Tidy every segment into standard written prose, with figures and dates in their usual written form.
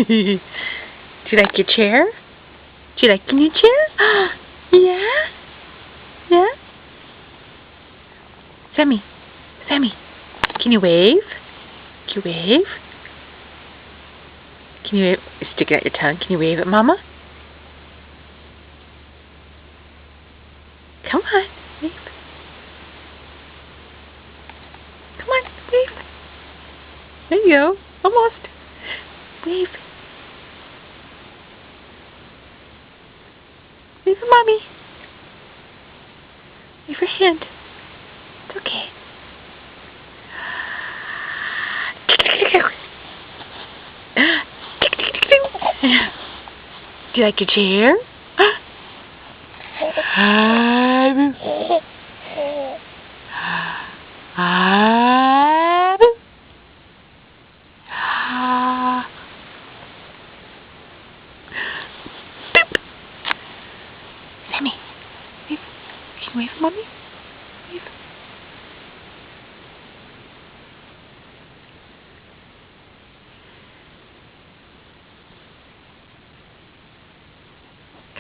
Do you like your chair? Do you like your new chair? Yeah? Yeah? Sammy, Sammy, can you wave? Can you wave? Can you wave? Stick out your tongue. Can you wave at Mama? Come on, wave. Come on, wave. There you go. Almost. Wave. Wave at Mommy. Wave your hand. It's okay. Do you like your chair? Sammy, wave. Can you wave, Mommy? Wave.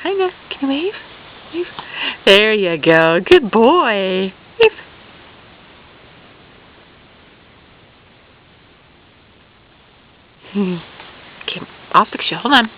Kinda. Can you wave? Wave. There you go. Good boy. Wave. Okay, I'll fix you. Hold on.